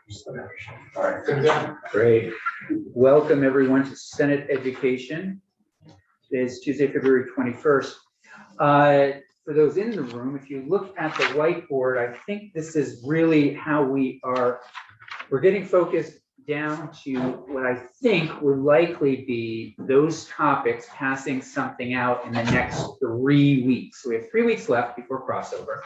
All right, good job. Great. Welcome everyone to Senate Education. Today is Tuesday, February 21st. For those in the room, if you look at the whiteboard, I think this is really how we're getting focused down to what I think will likely be those topics passing something out in the next 3 weeks. So we have 3 weeks left before crossover.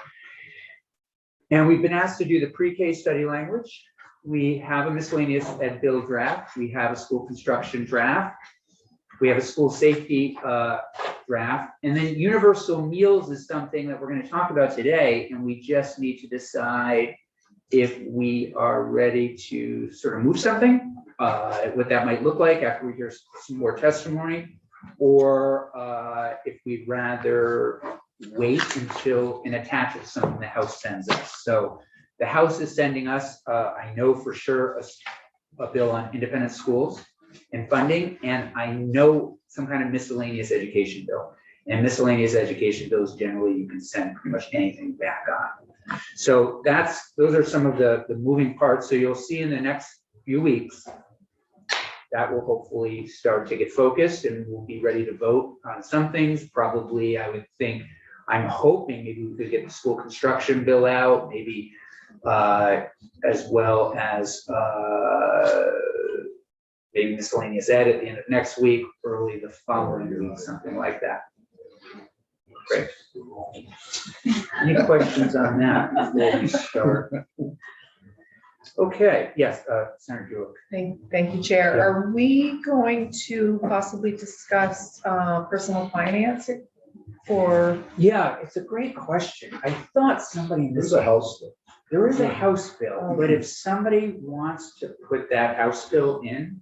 And we've been asked to do the pre-K study language. We have a miscellaneous ed bill draft. We have a school construction draft. We have a school safety draft. And then universal meals is something that we're going to talk about today. And we just need to decide if we are ready to sort of move something, what that might look like after we hear some more testimony, or if we'd rather wait until and attach it to something the House sends us. So the House is sending us, I know for sure, a bill on independent schools and funding, and I know some kind of miscellaneous education bill. And miscellaneous education bills, generally, you can send pretty much anything back on. So those are some of the moving parts. So you'll see in the next few weeks that will hopefully start to get focused, and we'll be ready to vote on some things. Probably, I would think, I'm hoping maybe we could get the school construction bill out, maybe as well as maybe miscellaneous ed at the end of next week, early the following week, something like that. Great. Any questions on that before we start? Okay, yes, Senator Jewett. Thank you, Chair. Yeah. Are we going to possibly discuss personal finance for? Yeah, it's a great question. I thought somebody in this house, there is a House bill, but if somebody wants to put that House bill in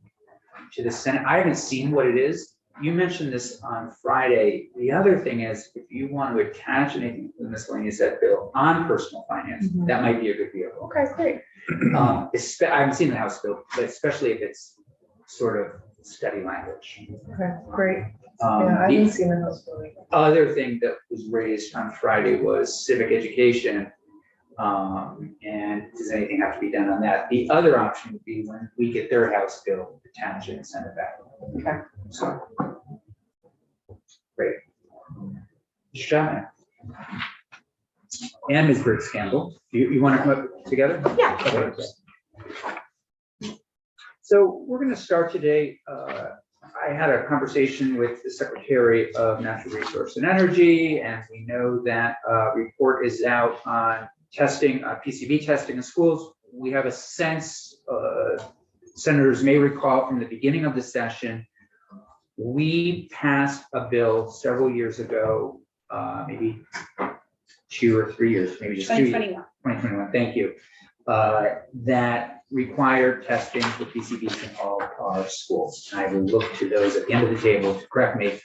to the Senate, I haven't seen what it is. You mentioned this on Friday. The other thing is, if you want to attach anything to the miscellaneous ed bill on personal finance, that might be a good vehicle. Okay, great. I haven't seen the House bill, but especially if it's sort of study language. Okay, great. Yeah, I The haven't seen the House bill. other thing that was raised on Friday was civic education. And does anything have to be done on that? The other option would be when we get their House bill, attach it and send it back. Okay. So, great. Mr. Chapman. And Ms. Briggs Campbell, you want to come up together? Yeah. Okay. So we're going to start today. I had a conversation with the Secretary of Natural Resource and Energy, and we know that report is out on testing, PCB testing in schools. We have a sense, senators may recall from the beginning of the session, we passed a bill several years ago, maybe 2 or 3 years, maybe just 2021, thank you, that required testing for PCBs in all our schools. I will look to those at the end of the table to correct me.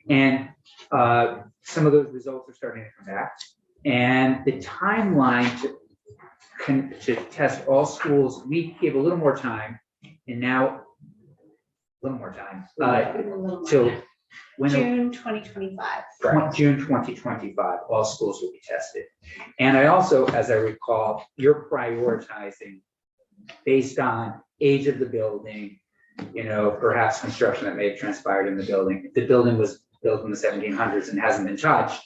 And some of those results are starting to come back. And the timeline to test all schools, we gave a little more time, and now a little more time till when June 2025. June 2025, all schools will be tested. And I also, as I recall, you're prioritizing based on age of the building, perhaps construction that may have transpired in the building. If the building was built in the 1700s and hasn't been touched,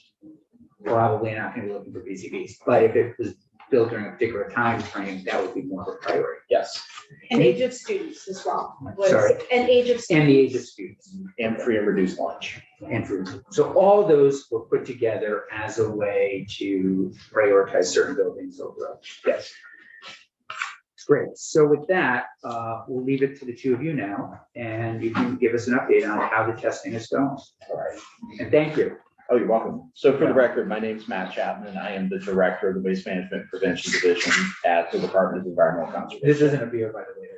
probably not going to be looking for PCBs. But if it was built during a particular time frame, that would be more of a priority. Yes, And age of students as well. Sorry. And age of students. And the age of students. and free and reduced lunch. And food. So all those were put together as a way to prioritize certain buildings over others. Yes. Great. So with that, we'll leave it to the two of you now, and you can give us an update on how the testing is going. All right. And thank you. Oh, you're welcome. So for the record, my name is Matt Chapman. I am the Director of the Waste Management Prevention Division at the Department of Environmental Conservation. This isn't a beer, by the way.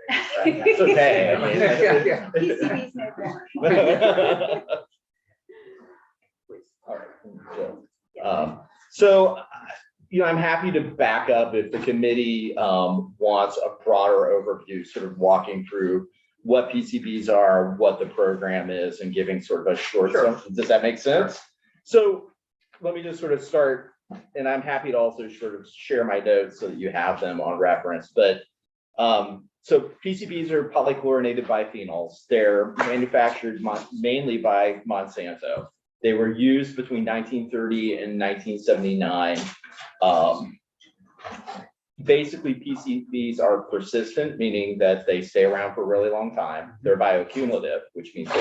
It's okay. I mean, Yeah, yeah. PCBs may warn. All right. So, I'm happy to back up if the committee wants a broader overview, sort of walking through what PCBs are, what the program is, and giving sort of a short. Sure. Does that make sense? So let me just sort of start, and I'm happy to also sort of share my notes so that you have them on reference. But So PCBs are polychlorinated biphenyls. They're manufactured mainly by Monsanto. They were used between 1930 and 1979. Basically, PCBs are persistent, meaning that they stay around for a really long time. They're bioaccumulative, which means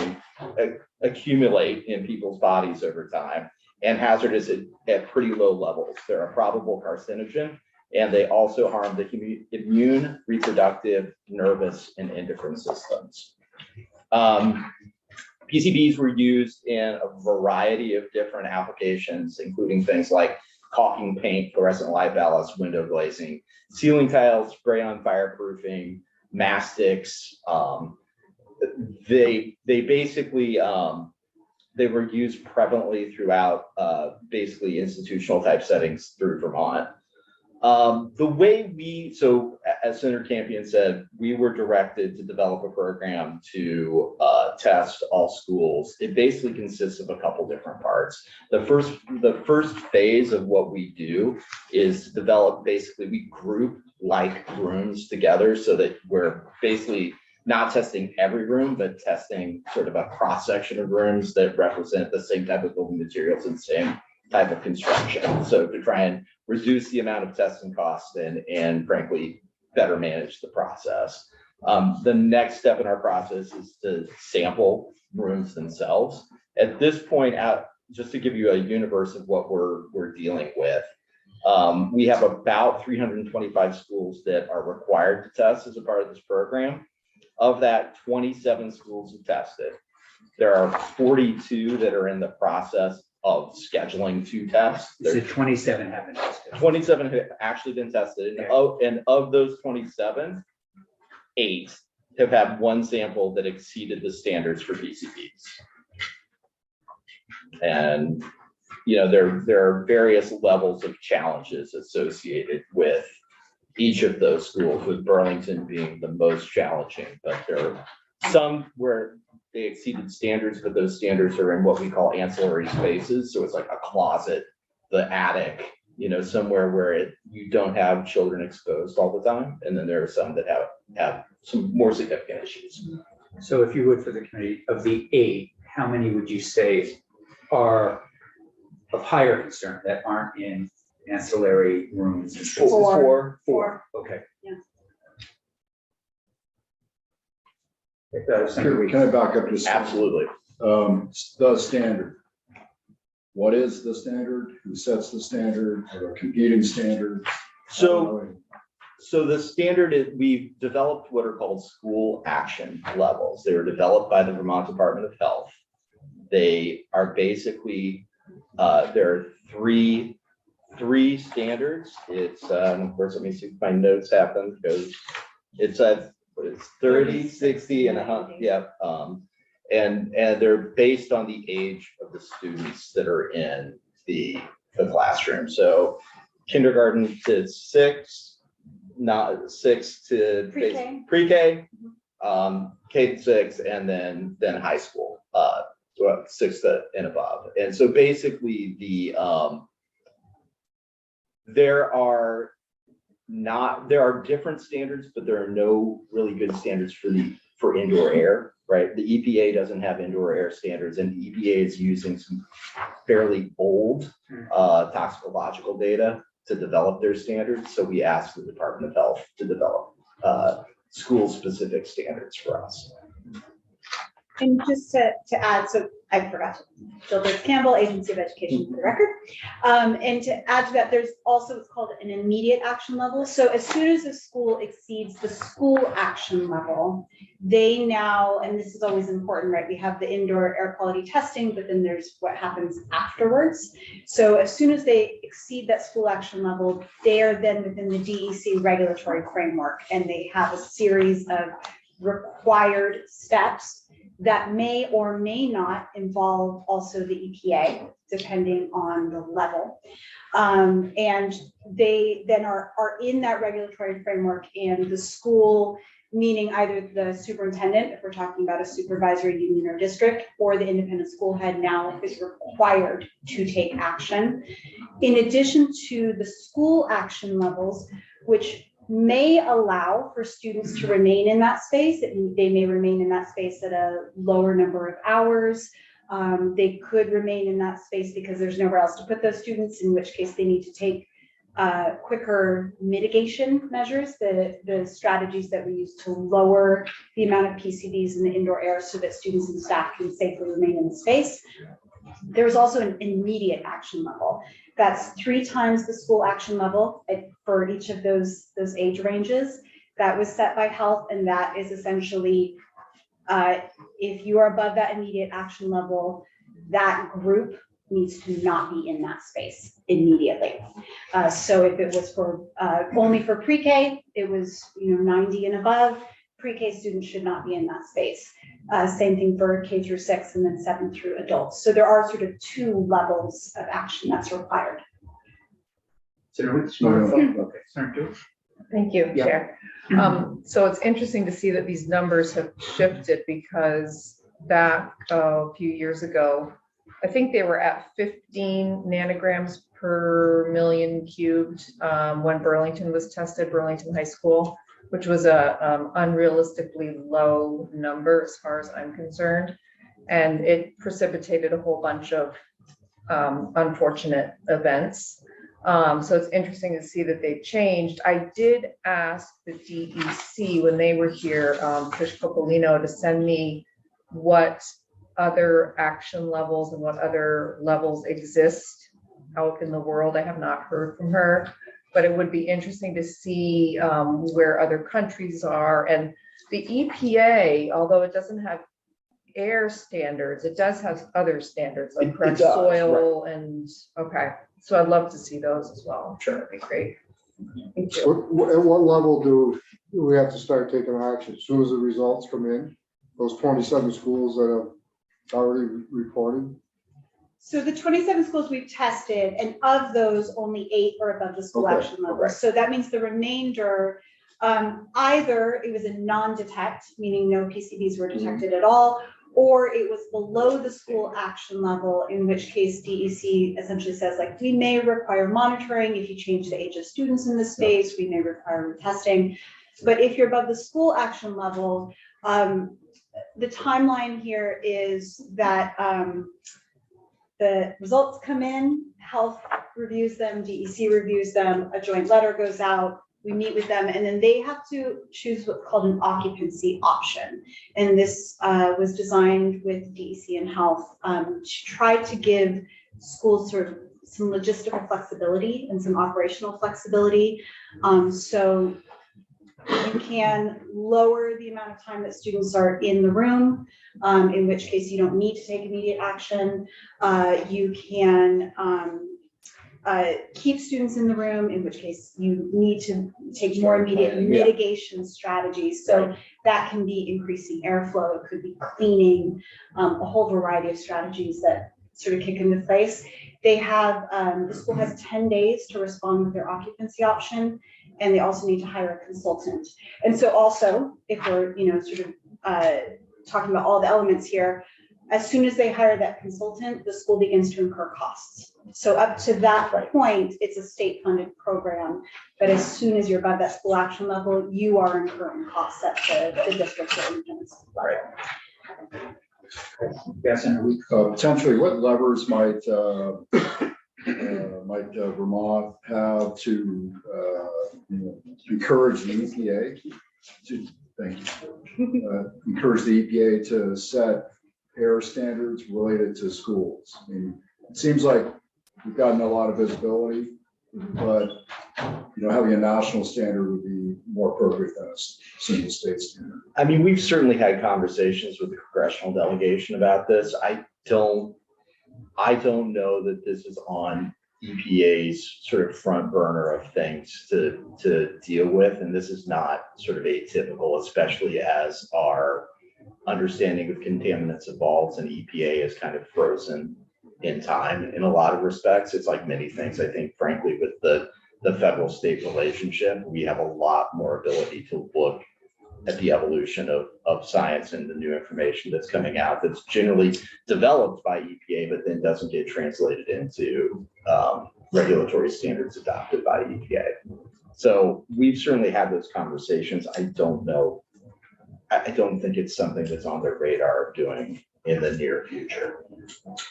they accumulate in people's bodies over time, and hazardous at pretty low levels. They're a probable carcinogen, and they also harm the immune, reproductive, nervous, and endocrine systems. PCBs were used in a variety of different applications, including things like caulking paint, fluorescent light ballasts, window glazing, ceiling tiles, spray-on fireproofing, mastics. They basically they were used prevalently throughout basically institutional type settings through Vermont. The way so as Senator Campion said, we were directed to develop a program to test all schools. It basically consists of a couple different parts. The first phase of what we do is to develop, basically we group like rooms together so that we're basically not testing every room, but testing sort of a cross section of rooms that represent the same type of building materials and same type of construction. So to try and reduce the amount of testing costs and frankly, better manage the process. The next step in our process is to sample rooms themselves. At this point, just to give you a universe of what we're dealing with, we have about 325 schools that are required to test as a part of this program. Of that, 27 schools have tested. There are 42 that are in the process of scheduling to test. So 27 haven't tested. 27 have actually been tested. And of those 27, 8 have had one sample that exceeded the standards for PCBs. And there are various levels of challenges associated with each of those schools, with Burlington being the most challenging. But there are some where they exceeded standards, but those standards are in what we call ancillary spaces. So it's like a closet, the attic, somewhere where you don't have children exposed all the time. And then there are some that have some more significant issues. So if you would, for the committee, of the 8, how many would you say are of higher concern that aren't in ancillary rooms? And spaces? Four. Okay. Yeah. Can I back up just? Absolutely. The standard. What is the standard? Who sets the standard? Are there competing standards? So the standard is, we've developed what are called school action levels. They were developed by the Vermont Department of Health. They are basically, there are three standards. It's, of course, let me see if my notes happen, because it's 30, 60, and 100. Yeah. And they're based on the age of the students that are in the classroom. So kindergarten to 6, not 6 to pre-K, K to 6, and then high school, 6 and above. And so basically there are different standards, but there are no really good standards for indoor air, right? The EPA doesn't have indoor air standards, and the EPA is using some fairly old toxicological data to develop their standards. So we asked the Department of Health to develop school-specific standards for us. And just to add, so I forgot to, Gilbert Campbell, Agency of Education for the record. And to add to that, there's also what's called an immediate action level. So as soon as a school exceeds the school action level, they now, and this is always important, right? We have the indoor air quality testing, but then there's what happens afterwards. So as soon as they exceed that school action level, they are then within the DEC regulatory framework, and they have a series of required steps that may or may not involve also the EPA, depending on the level. And they then are in that regulatory framework, and the school, meaning either the superintendent, if we're talking about a supervisory union or district, or the independent school head, now is required to take action. In addition to the school action levels, which may allow for students to remain in that space. They may remain in that space at a lower number of hours. They could remain in that space because there's nowhere else to put those students, in which case they need to take quicker mitigation measures, the strategies that we use to lower the amount of PCBs in the indoor air so that students and staff can safely remain in the space. There's also an immediate action level. That's 3 times the school action level for each of those age ranges. That was set by health, and that is essentially, if you are above that immediate action level, that group needs to not be in that space immediately. So if it was for only for pre-K, it was 90 and above. Pre-K students should not be in that space. Same thing for K through 6 and then 7 through adults. So there are sort of 2 levels of action that's required. Okay, Senator Lewis? Thank you, Yeah. Chair. So it's interesting to see that these numbers have shifted, because back a few years ago, I think they were at 15 nanograms per million cubed when Burlington was tested, Burlington High School, which was a unrealistically low number as far as I'm concerned. And it precipitated a whole bunch of unfortunate events. So it's interesting to see that they've changed. I did ask the DEC when they were here, Trish Copolino, to send me what other action levels and what other levels exist out in the world. I have not heard from her, but it would be interesting to see where other countries are. And the EPA, although it doesn't have air standards, it does have other standards like fresh soil and, okay. So I'd love to see those as well. Sure. That'd be great. Thank you. At what level do we have to start taking action? As soon as the results come in, those 27 schools that have already reported? So the 27 schools we've tested, and of those, only 8 are above the school action level. Okay. So that means the remainder, either it was a non-detect, meaning no PCBs were detected at all, or it was below the school action level, in which case DEC essentially says, like, we may require monitoring if you change the age of students in the space, we may require retesting. But if you're above the school action level, the timeline here is that the results come in, health reviews them, DEC reviews them, a joint letter goes out, we meet with them, and then they have to choose what's called an occupancy option. And this was designed with DEC and health to try to give schools sort of some logistical flexibility and some operational flexibility. So you can lower the amount of time that students are in the room, in which case you don't need to take immediate action. You can keep students in the room, in which case you need to take more immediate mitigation strategies. So that can be increasing airflow, it could be cleaning, a whole variety of strategies that sort of kick into place. They have, the school has 10 days to respond with their occupancy option, and they also need to hire a consultant. And so also, if we're, sort of talking about all the elements here, as soon as they hire that consultant, the school begins to incur costs. So up to that point, it's a state-funded program, but as soon as you're above that school action level, you are incurring costs at the district or regions level. Yes, Senator. Potentially, what levers might Vermont have to encourage the EPA to encourage the EPA to set air standards related to schools? I mean, it seems like we've gotten a lot of visibility, but having a national standard would be more appropriate than a single state standard. I mean, we've certainly had conversations with the congressional delegation about this. I don't know that this is on EPA's sort of front burner of things to deal with. And this is not sort of atypical, especially as our understanding of contaminants evolves and EPA is kind of frozen in time in a lot of respects. It's like many things. I think, frankly, with the federal state relationship, we have a lot more ability to look at the evolution of science and the new information that's coming out that's generally developed by EPA, but then doesn't get translated into regulatory standards adopted by EPA. So we've certainly had those conversations. I don't know. I don't think it's something that's on their radar of doing in the near future.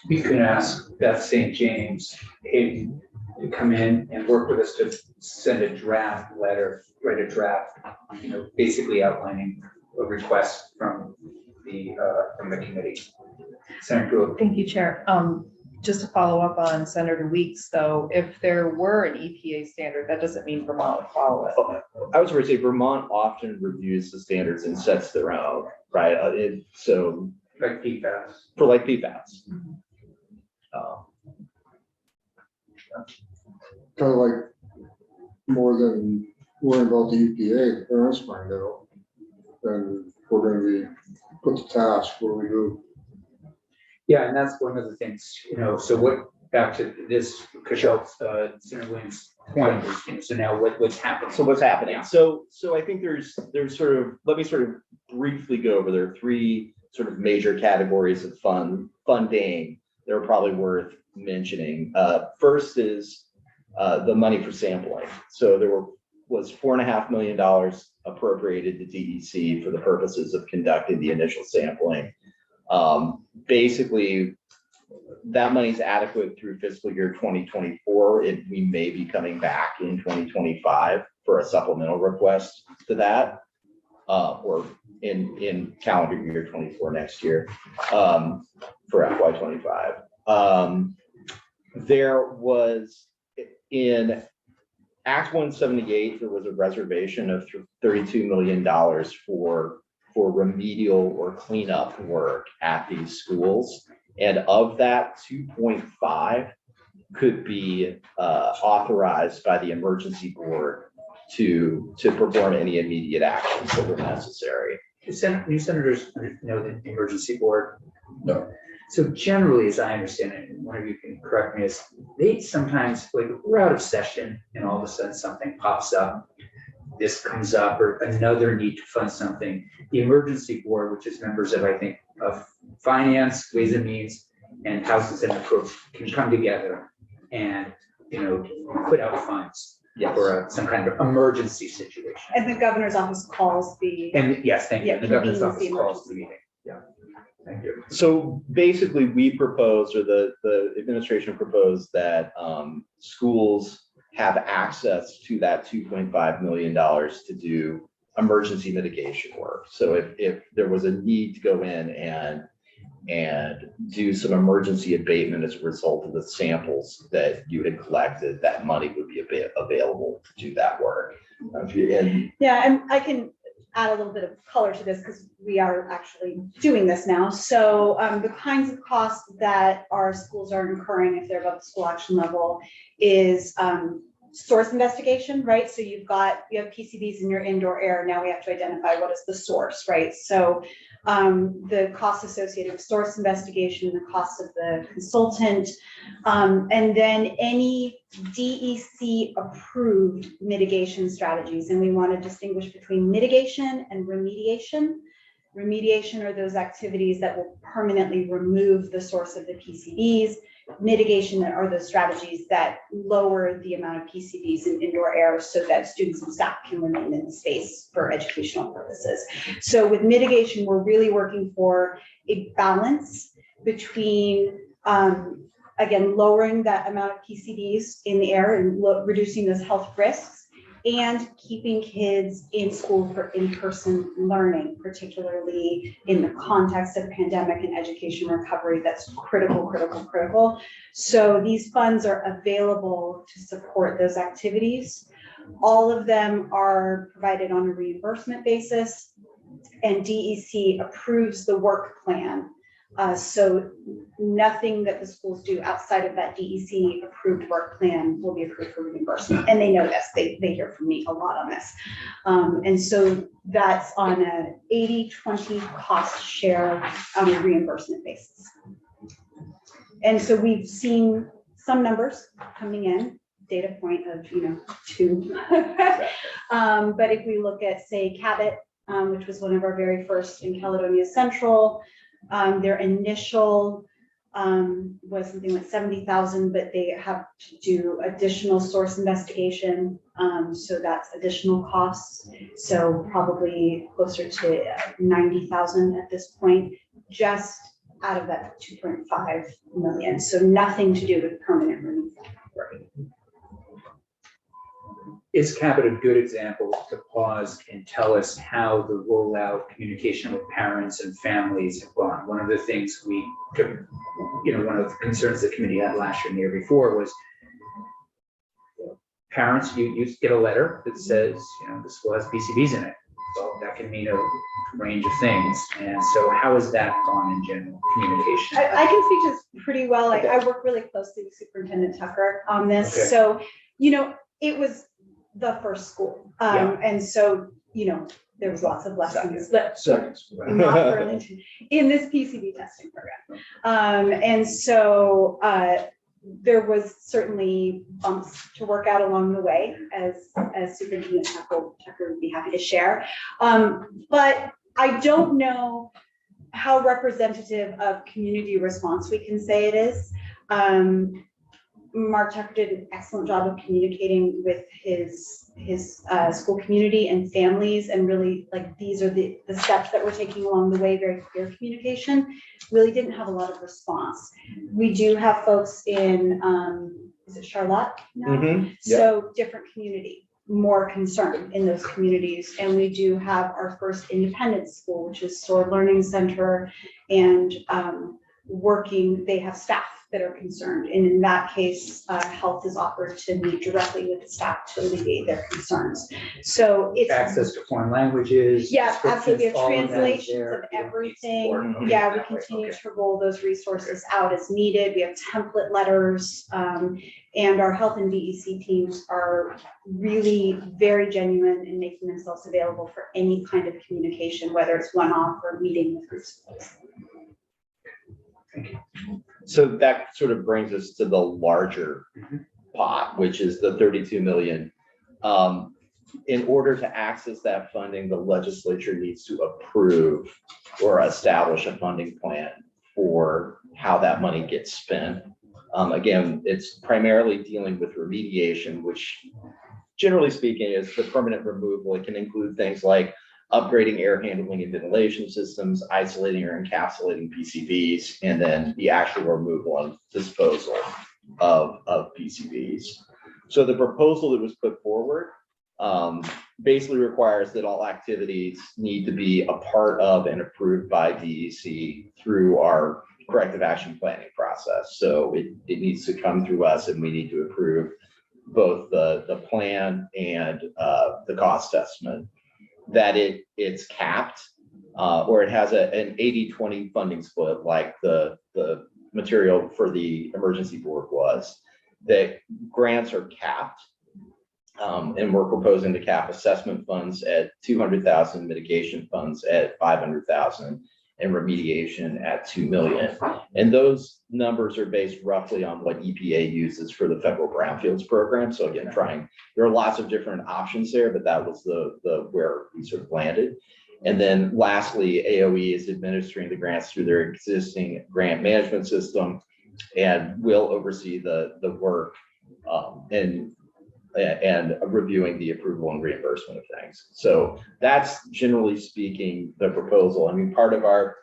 You can ask Beth St. James Hayden to come in and work with us to send a draft letter, write a draft, basically outlining a request from the committee. Senator Gould. Thank you, Chair. Just to follow up on Senator Weeks, though, if there were an EPA standard, that doesn't mean Vermont would follow it. I was going to say Vermont often reviews the standards and sets their own, right? So Like PFAS. for like PFAS. Kind of like more than worrying about the EPA, the parents find out, then we're gonna be put to task what we do. Yeah, and that's one of the things, so back to this, Senator Williams' point is, so now what's happening? So what's happening? Yeah. So I think there's sort of, let me sort of briefly go over, there are three sort of major categories of funding that are probably worth mentioning. First is the money for sampling. So there was $4.5 million appropriated to DEC for the purposes of conducting the initial sampling. Basically, that money is adequate through fiscal year 2024. We may be coming back in 2025 for a supplemental request to that, or in calendar year 24 next year, for FY25. There was in Act 178, there was a reservation of $32 million for remedial or cleanup work at these schools. And of that, 2.5 could be authorized by the emergency board to perform any immediate actions that were necessary. New senators know the emergency board? No. So generally, as I understand it, and one of you can correct me, is they sometimes, like, we're out of session and all of a sudden something pops up, this comes up, or another need to fund something. The emergency board, which is members of, I think, of finance, ways and means, and houses and approach, can come together and, put out funds Yes. for some kind of emergency situation. And the governor's office calls the. And yes, thank you. Yeah, The governor's convenes office the calls the meeting. Yeah, thank you. So basically, we proposed, or the administration proposed, that schools have access to that $2.5 million to do emergency mitigation work. So if there was a need to go in and do some emergency abatement as a result of the samples that you had collected, that money would be available to do that work. Yeah, and I can add a little bit of color to this because we are actually doing this now. So the kinds of costs that our schools are incurring if they're above the school action level is source investigation, right? So you have PCBs in your indoor air. Now we have to identify what is the source, right? So the costs associated with source investigation, the cost of the consultant, and then any DEC approved mitigation strategies. And we want to distinguish between mitigation and remediation. Remediation are those activities that will permanently remove the source of the PCBs. Mitigation are those strategies that lower the amount of PCBs in indoor air so that students and staff can remain in the space for educational purposes. So with mitigation, we're really working for a balance between, again, lowering that amount of PCBs in the air and reducing those health risks, and keeping kids in school for in-person learning, particularly in the context of pandemic and education recovery. That's critical. So these funds are available to support those activities. All of them are provided on a reimbursement basis, and DEC approves the work plan. So nothing that the schools do outside of that DEC approved work plan will be approved for reimbursement. And they know this, they hear from me a lot on this. And so that's on a 80-20 cost share on a reimbursement basis. And so we've seen some numbers coming in, data point of, 2. But if we look at, say, Cabot, which was one of our very first in Caledonia Central, their initial was something like 70,000, but they have to do additional source investigation. So that's additional costs. So probably closer to 90,000 at this point, just out of that 2.5 million. So nothing to do with permanent removal. Is Cabot a good example to pause and tell us how the rollout, communication with parents and families have gone? One of the things we took, one of the concerns the committee had last year and the year before was parents, you get a letter that says, the school has PCBs in it. Well, that can mean a range of things. And so how has that gone in general, communication? I can speak to this pretty well. I work really closely with Superintendent Tucker on this. Okay. So, it was the first school. And so, there was lots of lessons that Seconds. not Burlington in this PCB testing program. And so there was certainly bumps to work out along the way, as Superintendent Tucker would be happy to share. But I don't know how representative of community response we can say it is. Mark Tucker did an excellent job of communicating with his school community and families, and really these are the steps that we're taking along the way, very clear communication. Really didn't have a lot of response. We do have folks in, is it Charlotte now? Mm-hmm. Yep. So different community, more concerned in those communities. And we do have our first independent school, which is Sword Learning Center, and they have staff that are concerned. And in that case, health is offered to meet directly with the staff to alleviate their concerns. So it's Access to foreign languages. yeah, absolutely. We have all of that is translations there. of everything. Okay, Yeah, we that way, continue okay. to roll those resources out as needed. We have template letters, and our health and DEC teams are really very genuine in making themselves available for any kind of communication, whether it's one-off or meeting with groups. So that sort of brings us to the larger pot, which is the 32 million. In order to access that funding, the legislature needs to approve or establish a funding plan for how that money gets spent. Again, it's primarily dealing with remediation, which generally speaking is the permanent removal. It can include things like upgrading air handling and ventilation systems, isolating or encapsulating PCBs, and then the actual removal and disposal of PCBs. So the proposal that was put forward basically requires that all activities need to be a part of and approved by DEC through our corrective action planning process. So it needs to come through us, and we need to approve both the plan and the cost estimate. That it's capped, or it has an 80-20 funding split, like the material for the emergency board was. That grants are capped, and we're proposing to cap assessment funds at 200,000, mitigation funds at 500,000, and remediation at 2 million. And those numbers are based roughly on what EPA uses for the federal brownfields program. So again, there are lots of different options there, but that was the where we sort of landed. And then lastly, AOE is administering the grants through their existing grant management system and will oversee the work and reviewing the approval and reimbursement of things. So that's generally speaking the proposal. I mean, part of our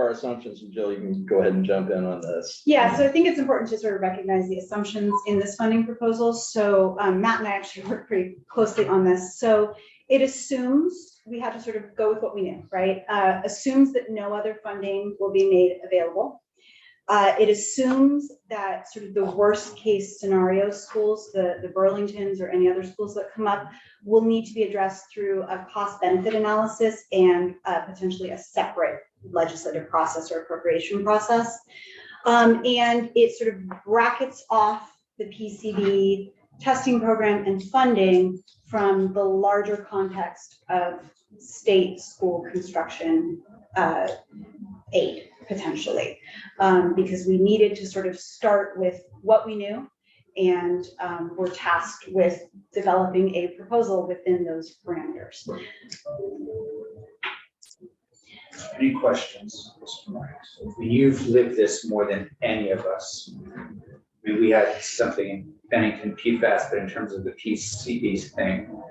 assumptions, and Jill, you can go ahead and jump in on this. Yeah, so I think it's important to sort of recognize the assumptions in this funding proposal. So Matt and I actually work pretty closely on this. So it assumes, we have to sort of go with what we knew, right? Assumes that no other funding will be made available. It assumes that sort of the worst case scenario schools, the Burlingtons or any other schools that come up, will need to be addressed through a cost benefit analysis and potentially a separate legislative process or appropriation process. And it sort of brackets off the PCB testing program and funding from the larger context of state school construction aid, potentially, because we needed to sort of start with what we knew, and we're tasked with developing a proposal within those parameters. Any questions? You've lived this more than any of us. I mean, we had something in Bennington PFAS, but in terms of the PCBs thing,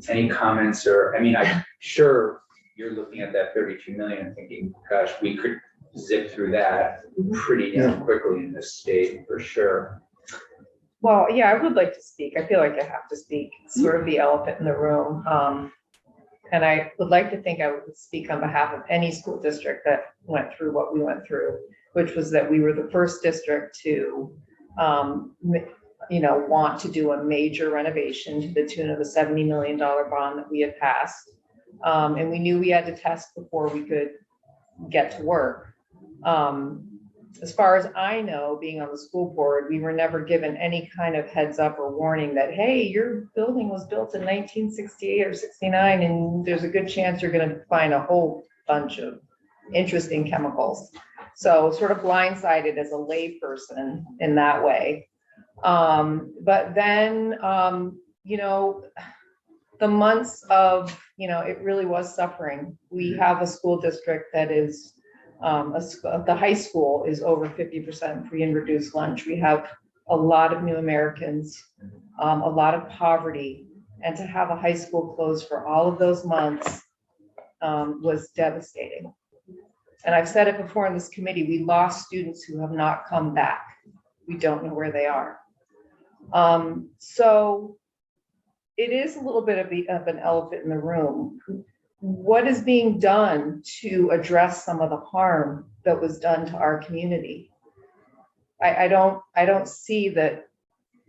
any comments or, I mean, I'm sure you're looking at that 32 million and thinking, gosh, we could zip through that pretty damn quickly in this state for sure. Well, yeah, I would like to speak. I feel like I have to speak. It's sort of the elephant in the room. And I would like to think I would speak on behalf of any school district that went through what we went through, which was that we were the first district to, want to do a major renovation to the tune of a $70 million bond that we had passed. And we knew we had to test before we could get to work. As far as I know, being on the school board, we were never given any kind of heads up or warning that, hey, your building was built in 1968 or 69, and there's a good chance you're going to find a whole bunch of interesting chemicals. So sort of blindsided as a layperson in that way. But then, the months of, it really was suffering. We have a school district that is, the high school is over 50% free and reduced lunch. We have a lot of new Americans, a lot of poverty, and to have a high school closed for all of those months was devastating. And I've said it before in this committee, we lost students who have not come back. We don't know where they are. So it is a little bit of an elephant in the room. What is being done to address some of the harm that was done to our community? I don't see that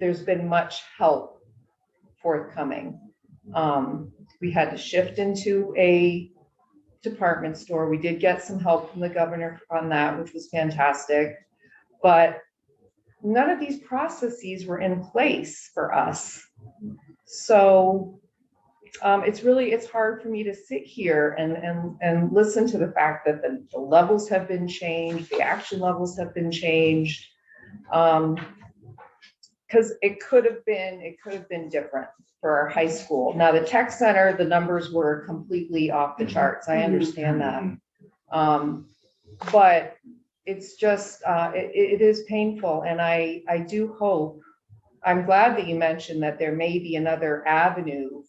there's been much help forthcoming. We had to shift into a department store. We did get some help from the governor on that, which was fantastic, but none of these processes were in place for us. So it's hard for me to sit here and listen to the fact that the levels have been changed, the action levels have been changed. Because it could have been different for our high school. Now the tech center, the numbers were completely off the charts. I understand that. But it's just, it is painful. And I do hope, I'm glad that you mentioned that there may be another avenue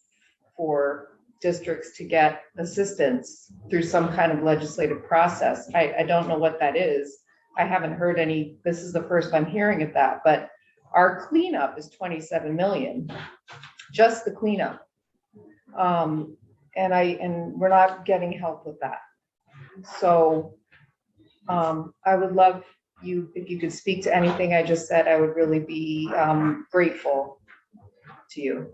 for districts to get assistance through some kind of legislative process. I don't know what that is. I haven't heard any, this is the first I'm hearing of that, but our cleanup is 27 million, just the cleanup. And we're not getting help with that. So I would love you, if you could speak to anything I just said, I would really be grateful to you.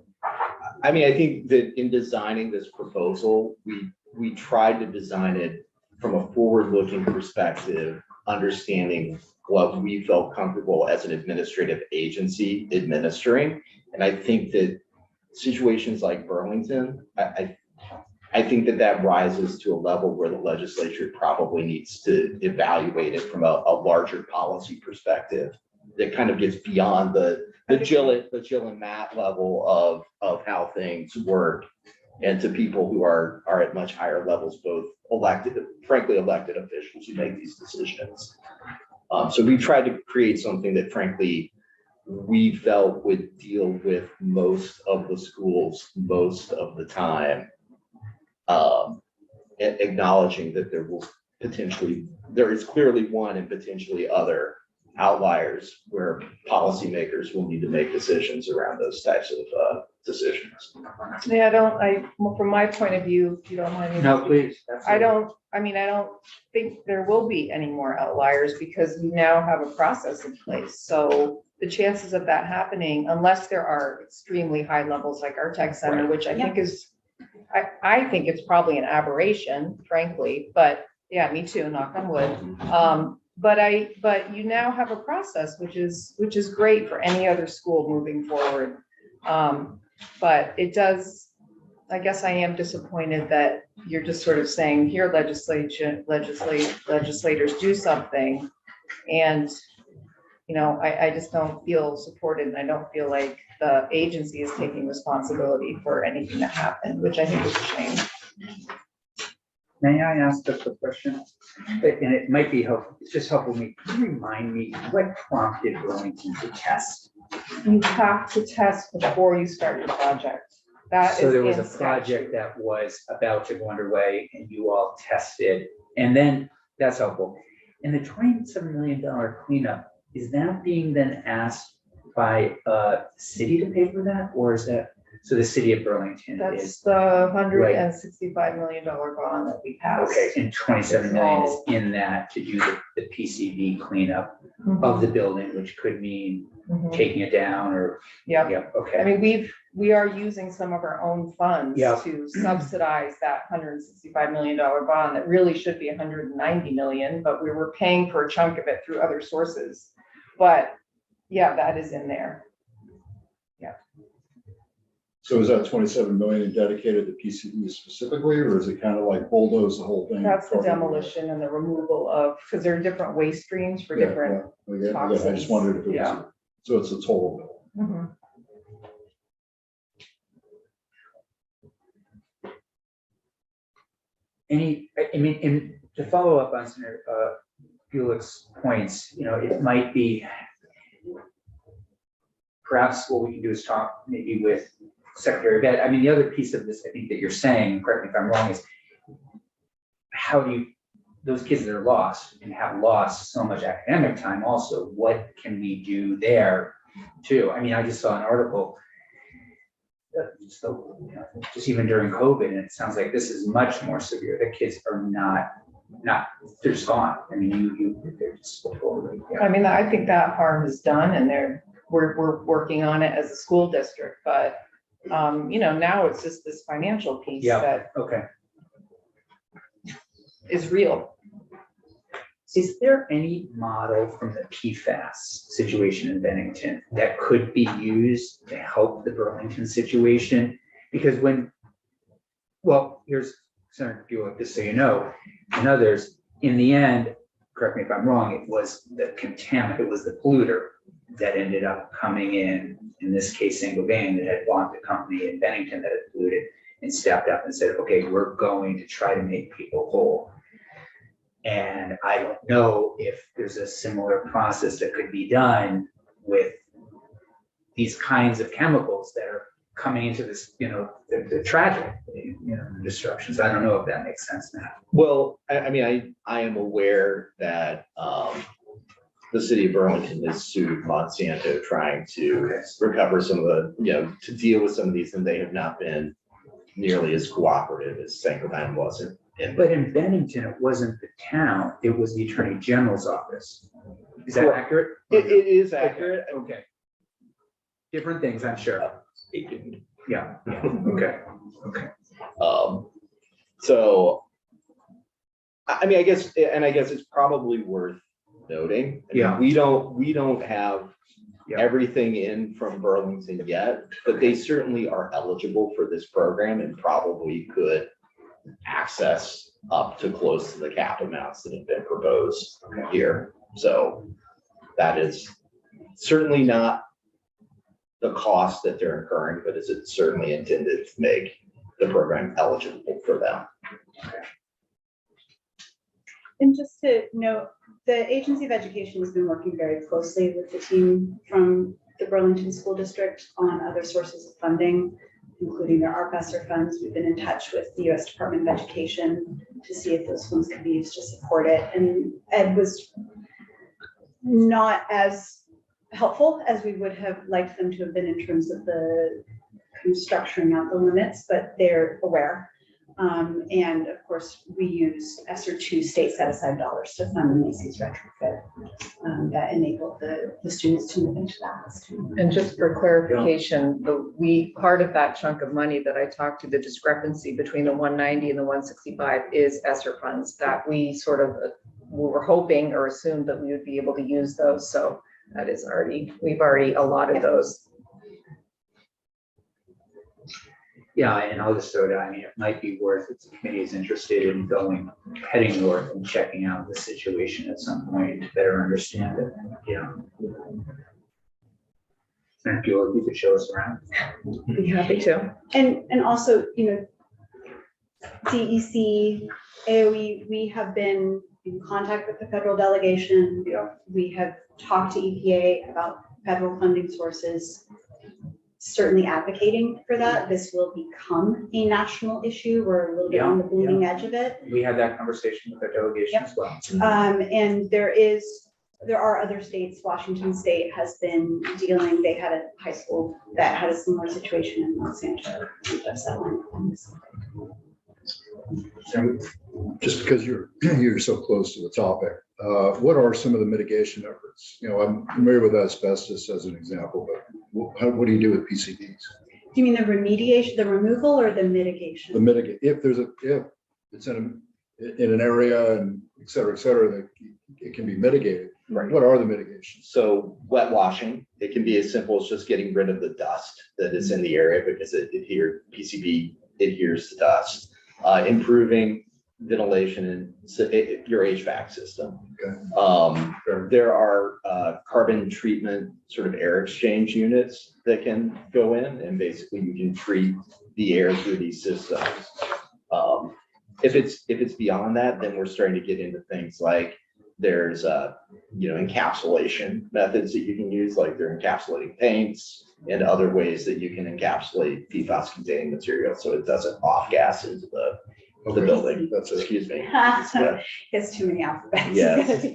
I mean, I think that in designing this proposal, we tried to design it from a forward-looking perspective, understanding what we felt comfortable as an administrative agency administering. And I think that situations like Burlington, I think that rises to a level where the legislature probably needs to evaluate it from a larger policy perspective that kind of gets beyond the Jill and Matt level of how things work, and to people who are at much higher levels, both elected officials who make these decisions. So we tried to create something that frankly we felt would deal with most of the schools most of the time, acknowledging that there is clearly one and potentially other outliers where policymakers will need to make decisions around those types of decisions. Yeah, from my point of view, if you don't mind me. No, please. I don't think there will be any more outliers because we now have a process in place. So the chances of that happening, unless there are extremely high levels like our tech center, Right. which I think is, I think it's probably an aberration, frankly, but yeah, me too, knock on wood. But you now have a process, which is great for any other school moving forward. But it does, I guess I am disappointed that you're just sort of saying, here, legislators do something. And, I just don't feel supported, and I don't feel like the agency is taking responsibility for anything that happened, which I think is a shame. May I ask a quick question? And it might be helpful, it's just helpful me. Can you remind me what prompted Burlington to test? You have to test before you start your project. That So is there was in a project statute. that was about to go underway and you all tested, and then, that's helpful. And the $27 million cleanup, is that being then asked by city to pay for that, or is that, so the city of Burlington That's is, the $165 million bond that we passed. okay, and 27 million is in that to do the PCB cleanup of the building, which could mean Mhm. taking it down or, Yep. yeah, I okay. mean, we are using some of our own funds Yeah. to subsidize that $165 million bond that really should be 190 million, but we were paying for a chunk of it through other sources. But yeah, that is in there. So is that 27 million dedicated to PCB specifically, or is it kind of like bulldoze the whole thing? That's the demolition and the removal of, because there are different waste streams for different. Yeah, I just wondered if it Yeah. was, so it's a total bill. Mhm. I mean, and to follow up on Senator Bulick's points, you know, it might be perhaps what we can do is talk maybe with Secretary Bed. I mean, the other piece of this, I think that you're saying, correct me if I'm wrong, is how do you, those kids that are lost and have lost so much academic time also, what can we do there too? I mean, I just saw an article just even during COVID, and it sounds like this is much more severe. The kids are not, they're just gone. I mean, they're just totally, yeah. I mean, I think that harm is done and we're working on it as a school district, but you know, now it's just this financial piece Yeah. that Okay. is real. Is there any model from the PFAS situation in Bennington that could be used to help the Burlington situation? Because well, here's Senator Bulick, just so you know, and others, in the end, correct me if I'm wrong, it was the contaminant, it was the polluter that ended up coming in this case, Saint-Gobain, that had bought the company in Bennington that had polluted and stepped up and said, okay, we're going to try to make people whole. And I don't know if there's a similar process that could be done with these kinds of chemicals that are coming into this, you know, the tragic, you know, disruptions. I don't know if that makes sense now. Well, I mean, I am aware that the city of Burlington has sued Monsanto trying to recover some of the, you know, to deal with some of these, and they have not been nearly as cooperative as Saint-Gobain was But in Bennington, it wasn't the town, it was the Attorney General's office. Is that Correct. accurate? It is accurate. Okay. Different things, I'm sure. Yeah, okay. So, I mean, I guess it's probably worth noting. I mean, Yeah. we don't have Yeah. everything in from Burlington yet, but they certainly are eligible for this program and probably could access up to close to the cap amounts that have been proposed here. So that is certainly not the cost that they're incurring, but is it certainly intended to make the program eligible for them. And just to note, the Agency of Education has been working very closely with the team from the Burlington School District on other sources of funding, including their ARPASSER funds. We've been in touch with the U.S. Department of Education to see if those funds could be used to support it. And Ed was not as helpful as we would have liked them to have been in terms of the kind of structuring out the limits, but they're aware. And of course, we use ESSER 2 state set aside dollars to fund the Macy's retrofit that enabled the students to move into that. And just for clarification, part of that chunk of money that I talked to, the discrepancy between the 190 and the 165 is ESSER funds that we sort of were hoping or assumed that we would be able to use those. So that is we've already allotted those. Yeah, and I'll just throw it out, I mean, it might be worth, if the committee is interested in heading north and checking out the situation at some point to better understand it, you know. Thank you, if you could show us around. Be happy to. And also, you know, DEC, AOE, we have been in contact with the federal delegation. We have talked to EPA about federal funding sources, certainly advocating for that. This will become a national issue. We're a little bit on the bleeding edge of it. We had that conversation with our delegation as well. And there are other states, Washington State has been dealing, they had a high school that had a similar situation in Los Angeles. So Just because you're so close to the topic, what are some of the mitigation efforts? You know, I'm familiar with asbestos as an example, but what do you do with PCBs? Do you mean the remediation, the removal or the mitigation? The mitigate, if it's in an area and et cetera, that it can be mitigated. Right. What are the mitigations? So wet washing, it can be as simple as just getting rid of the dust that is in the area because PCB adheres to dust. Improving ventilation and your HVAC system. Okay. There are carbon treatment sort of air exchange units that can go in, and basically you can treat the air through these systems. If it's beyond that, then we're starting to get into things like there's encapsulation methods that you can use, like they're encapsulating paints and other ways that you can encapsulate PFAS containing material so it doesn't off gas into the building. That's it. Excuse me. It's too many alphabets. Yes.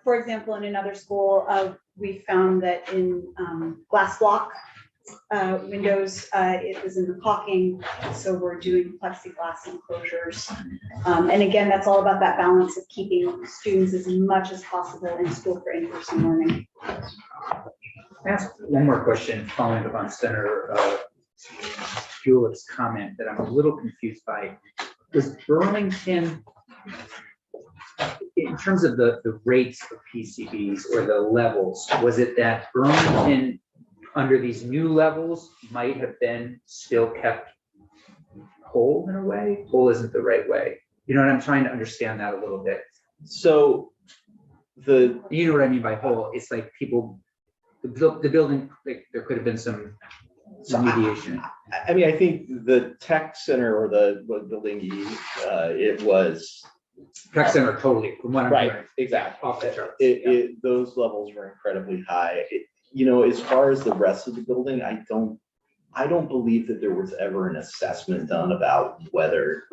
For example, in another school, we found that in glass block windows, it was in the caulking, so we're doing plexiglass enclosures. And again, that's all about that balance of keeping students as much as possible in school for in-person learning. I ask one more question following up on Senator Julick's comment that I'm a little confused by. Was Burlington, in terms of the rates of PCBs or the levels, was it that Burlington under these new levels might have been still kept whole in a way? Whole isn't the right way. You know what I'm trying to understand that a little bit. So You know what I mean by whole? It's like people, the building, like there could have been some mediation. I mean, I think the tech center or the building it was Tech center totally, from what I'm right, hearing, exactly. off the charts. Those levels were incredibly high. As far as the rest of the building, I don't believe that there was ever an assessment done about whether,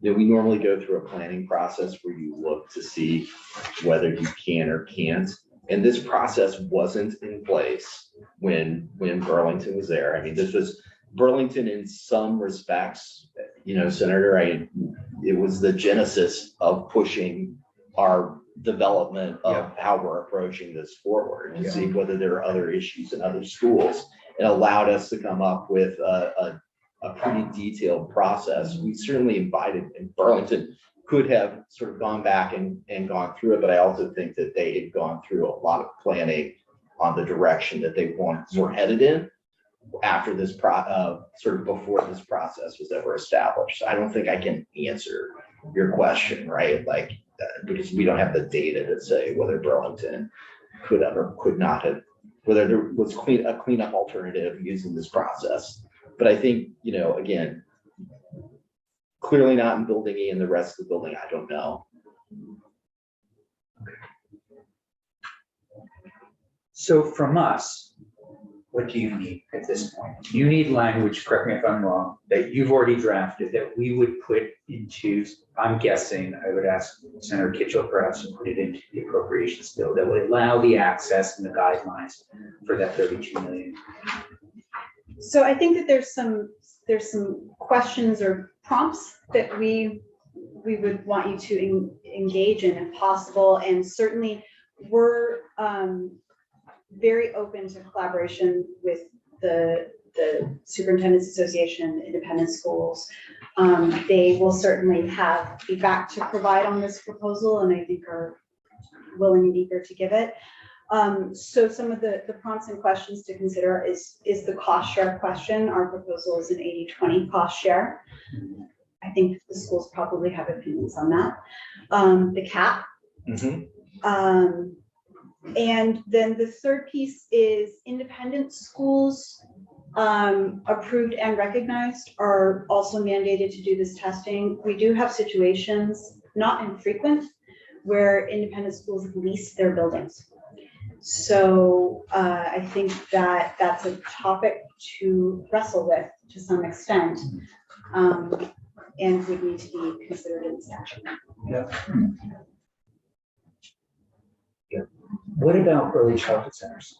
we normally go through a planning process where you look to see whether you can or can't. And this process wasn't in place when Burlington was there. I mean, this was Burlington in some respects, Senator, it was the genesis of pushing our development of how we're approaching this forward and see whether there are other issues in other schools. It allowed us to come up with a pretty detailed process. We certainly invited, and Burlington could have sort of gone back and gone through it, but I also think that they had gone through a lot of planning on the direction that they were headed in after this sort of before this process was ever established. I don't think I can answer your question, right? Because we don't have the data to say whether Burlington could have or could not have, whether there was a cleanup alternative using this process. But I think, again, clearly not in building E and the rest of the building, I don't know. So from us, what do you need at this point? You need language, correct me if I'm wrong, that you've already drafted that we would put into, I'm guessing, I would ask Senator Kitchell perhaps to put it into the appropriations bill that would allow the access and the guidelines for that 32 million. So I think that there's some questions or prompts that we would want you to engage in if possible. And certainly we're very open to collaboration with the Superintendent's Association, independent schools. They will certainly have feedback to provide on this proposal, and I think are willing and eager to give it. So some of the prompts and questions to consider is the cost share question. Our proposal is an 80-20 cost share. I think the schools probably have opinions on that. The cap. Mm-hmm. And then the third piece is independent schools approved and recognized are also mandated to do this testing. We do have situations, not infrequent, where independent schools lease their buildings. So I think that that's a topic to wrestle with to some extent, and would need to be considered in statute. What about early childhood centers?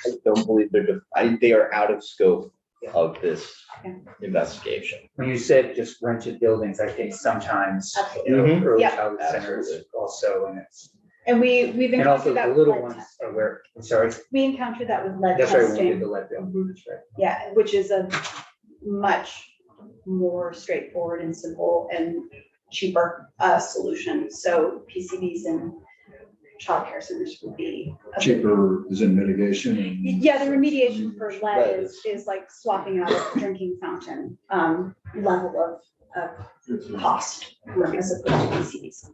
I don't believe they are out of scope of this Yeah. investigation. When you said just rented buildings, I think sometimes, Absolutely. you know, Mhm. early Yeah. childhood centers Absolutely. also, and it's, And we've and also encountered that the with little lead ones testing. are where, I'm sorry, We encountered that with lead that's right, we did testing. the lead bill, that's right. Yeah, which is a much more straightforward and simple and cheaper solution. So PCBs and childcare centers would be. a big- Cheaper is in mitigation and. Yeah, the remediation for Lead lead is like swapping out a drinking fountain level of cost as opposed to PCBs.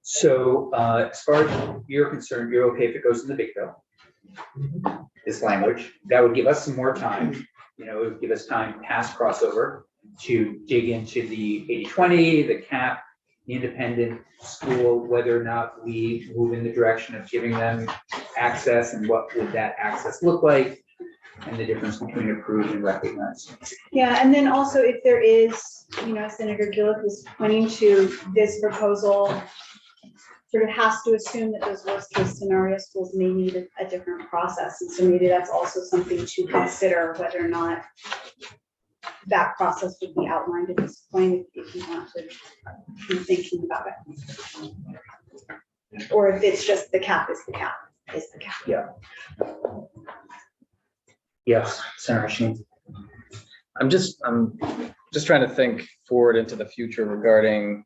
So, as far as you're concerned, you're okay if it goes in the big bill? This language, that would give us some more time, you know, it would give us time past crossover to dig into the 80-20, the cap, the independent school, whether or not we move in the direction of giving them access and what would that access look like, and the difference between approved and recognized. Yeah, and then also if there is, you know, Senator Gillick was pointing to this proposal sort of has to assume that those worst case scenario schools may need a different process. And so maybe that's also something to consider whether or not that process would be outlined at this point if you want to be thinking about it. Or if it's just the cap is the cap, is the cap. Yes, Senator Sheen. I'm just trying to think forward into the future regarding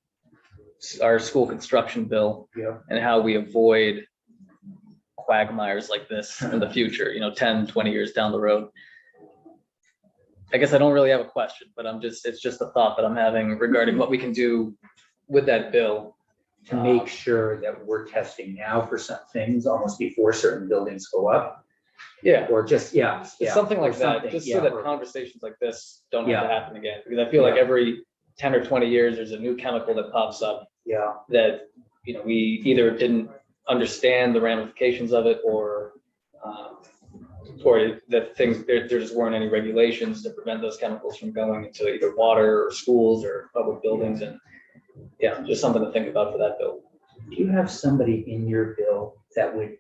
our school construction bill Yeah. and how we avoid quagmires like this in the future, 10, 20 years down the road. I guess I don't really have a question, but it's just a thought that I'm having regarding what we can do with that bill. To make sure that we're testing now for some things almost before certain buildings go up, Yeah, or just, something or like that, something, just yeah, so that or- conversations like this don't have Yeah. to happen again. Because I feel like Yeah. every 10 or 20 years, there's a new chemical that pops up Yeah, that, we either didn't understand the ramifications of it or that there just weren't any regulations to prevent those chemicals from going into either water or schools or public buildings. And yeah, just something to think about for that bill. do you have somebody in your bill that would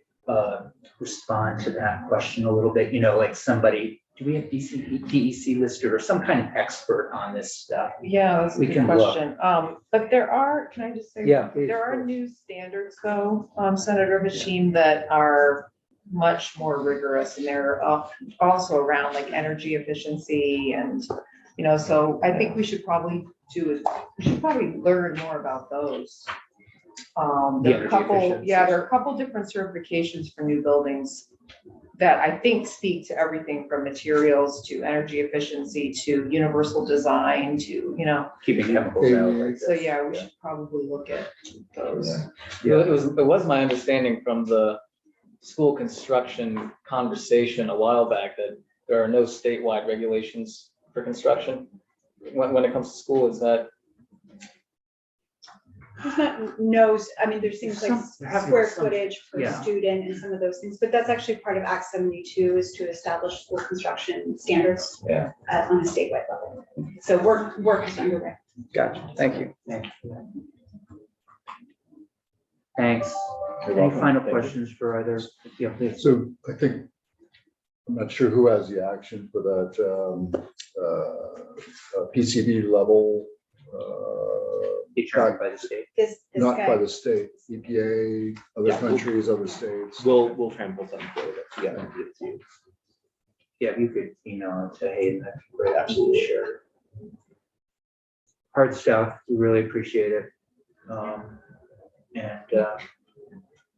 respond to that question a little bit, like somebody, do we have DEC listed or some kind of expert on this stuff? Yeah, that's a We good can look. question. But there are, can I just say? Yeah, please, There are please. new standards though, Senator Hashim, that are much more rigorous and they're also around like energy efficiency and, so I think we should probably learn more about those. There are a energy couple, efficiency. there are a couple different certifications for new buildings that I think speak to everything from materials to energy efficiency to universal design to, Keeping chemicals out like this. so yeah, we should probably look at those. It was my understanding from the school construction conversation a while back that there are no statewide regulations for construction when it comes to school. Is that? There's there's things like There have to be square some- footage per yeah. student and some of those things, but that's actually part of Act 72 is to establish school construction standards. Yeah. On a statewide level. So work is underway. Gotcha. Thank you. Thanks. You're Any welcome. final Thank you. questions for either? Yeah, please. So I think, I'm not sure who has the action for that PCB level. Determined by the state. This Not by guy, the state, EPA, other Yeah. countries, other states. We'll try and pull something together. Yeah. and get it to you. Yeah, if you could email it to Hayden, that'd be great. Absolutely. Sure. Hard stuff. We really appreciate it.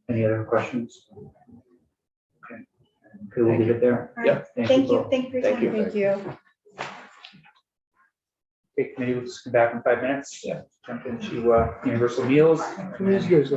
Any other questions? Okay, we'll leave it there. All right. Thank you, both. thank you for your Thank time. you. Thank you. Okay, committee will just come back in 5 minutes. Yeah. Jump into universal meals. These guys